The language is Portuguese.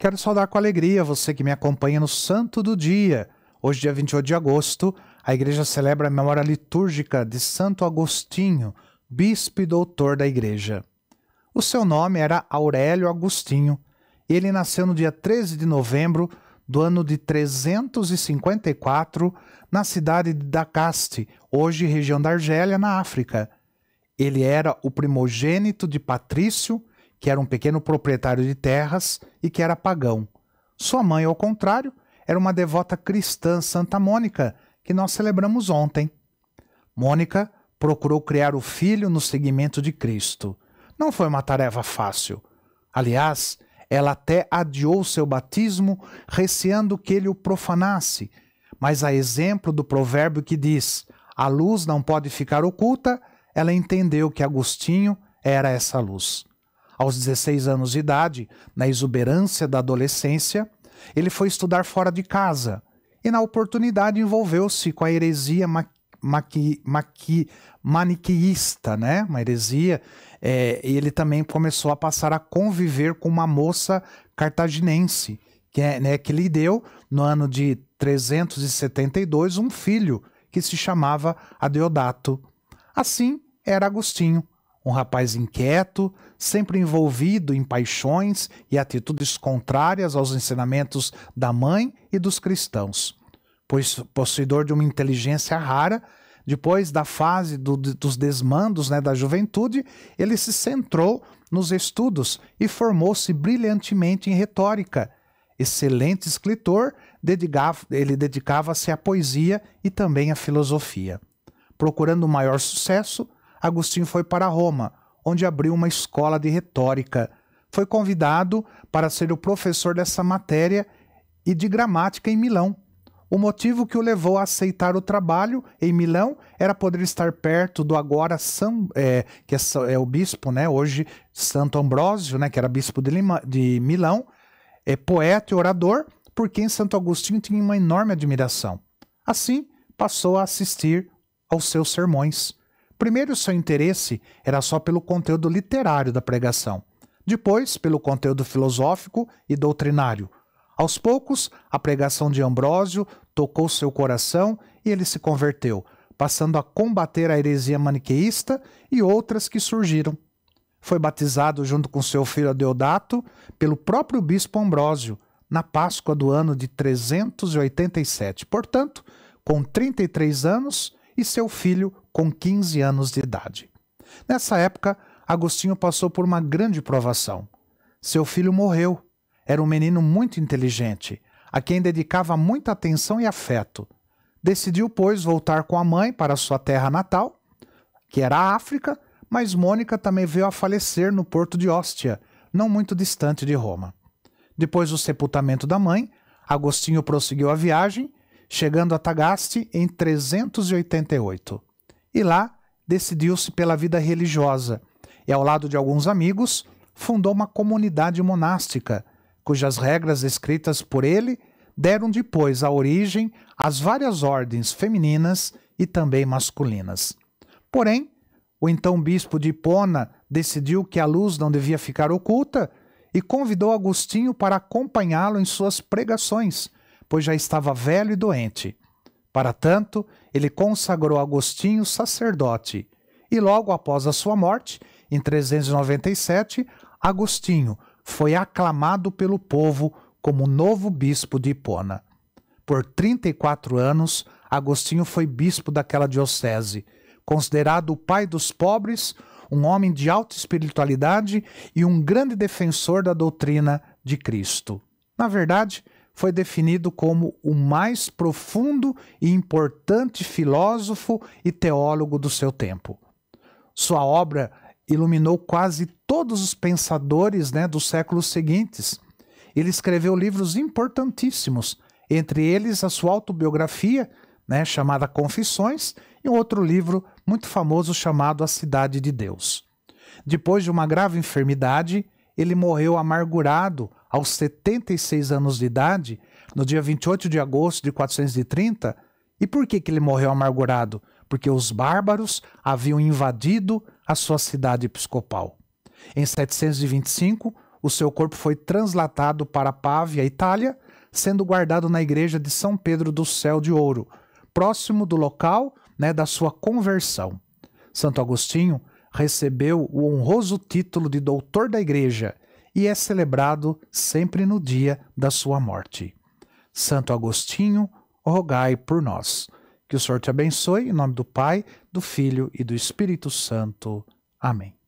Quero saudar com alegria você que me acompanha no Santo do Dia. Hoje, dia 28 de agosto, a igreja celebra a memória litúrgica de Santo Agostinho, bispo e doutor da igreja. O seu nome era Aurélio Agostinho. Ele nasceu no dia 13 de novembro do ano de 354, na cidade de Dacaste, hoje região da Argélia, na África. Ele era o primogênito de Patrício, que era um pequeno proprietário de terras e que era pagão. Sua mãe, ao contrário, era uma devota cristã, Santa Mônica, que nós celebramos ontem. Mônica procurou criar o filho no seguimento de Cristo. Não foi uma tarefa fácil. Aliás, ela até adiou seu batismo, receando que ele o profanasse. Mas a exemplo do provérbio que diz: "A luz não pode ficar oculta", ela entendeu que Agostinho era essa luz. Aos 16 anos de idade, na exuberância da adolescência, ele foi estudar fora de casa e, na oportunidade, envolveu-se com a heresia maniqueísta, né? Uma heresia. E ele também começou a passar a conviver com uma moça cartaginense, que lhe deu, no ano de 372, um filho que se chamava Adeodato. Assim era Agostinho, um rapaz inquieto, sempre envolvido em paixões e atitudes contrárias aos ensinamentos da mãe e dos cristãos. Pois possuidor de uma inteligência rara, depois da fase dos desmandos, da juventude, ele se centrou nos estudos e formou-se brilhantemente em retórica. Excelente escritor, ele dedicava-se à poesia e também à filosofia. Procurando um maior sucesso, Agostinho foi para Roma, onde abriu uma escola de retórica. Foi convidado para ser o professor dessa matéria e de gramática em Milão. O motivo que o levou a aceitar o trabalho em Milão era poder estar perto do agora que é o bispo, hoje Santo Ambrósio, que era bispo de Milão, poeta e orador, por quem Santo Agostinho tinha uma enorme admiração. Assim, passou a assistir aos seus sermões. Primeiro, seu interesse era só pelo conteúdo literário da pregação. Depois, pelo conteúdo filosófico e doutrinário. Aos poucos, a pregação de Ambrósio tocou seu coração e ele se converteu, passando a combater a heresia maniqueísta e outras que surgiram. Foi batizado junto com seu filho Adeodato pelo próprio bispo Ambrósio, na Páscoa do ano de 387. Portanto, com 33 anos e seu filho com 15 anos de idade. Nessa época, Agostinho passou por uma grande provação. Seu filho morreu. Era um menino muito inteligente, a quem dedicava muita atenção e afeto. Decidiu, pois, voltar com a mãe para sua terra natal, que era a África, mas Mônica também veio a falecer no porto de Ostia, não muito distante de Roma. Depois do sepultamento da mãe, Agostinho prosseguiu a viagem, chegando a Tagaste em 388. E lá decidiu-se pela vida religiosa e, ao lado de alguns amigos, fundou uma comunidade monástica, cujas regras escritas por ele deram depois a origem às várias ordens femininas e também masculinas. Porém, o então bispo de Hipona decidiu que a luz não devia ficar oculta e convidou Agostinho para acompanhá-lo em suas pregações, pois já estava velho e doente. Para tanto, ele consagrou Agostinho sacerdote, e logo após a sua morte, em 397, Agostinho foi aclamado pelo povo como novo bispo de Hipona. Por 34 anos, Agostinho foi bispo daquela diocese, considerado o pai dos pobres, um homem de alta espiritualidade e um grande defensor da doutrina de Cristo. Na verdade, foi definido como o mais profundo e importante filósofo e teólogo do seu tempo. Sua obra iluminou quase todos os pensadores dos séculos seguintes. Ele escreveu livros importantíssimos, entre eles a sua autobiografia, chamada Confissões, e um outro livro muito famoso chamado A Cidade de Deus. Depois de uma grave enfermidade, ele morreu amargurado aos 76 anos de idade, no dia 28 de agosto de 430. E por que ele morreu amargurado? Porque os bárbaros haviam invadido a sua cidade episcopal. Em 725, o seu corpo foi translatado para Pavia, Itália, sendo guardado na igreja de São Pedro do Céu de Ouro, próximo do local, né, da sua conversão. Santo Agostinho recebeu o honroso título de doutor da igreja e é celebrado sempre no dia da sua morte. Santo Agostinho, rogai por nós. Que o Senhor te abençoe, em nome do Pai, do Filho e do Espírito Santo. Amém.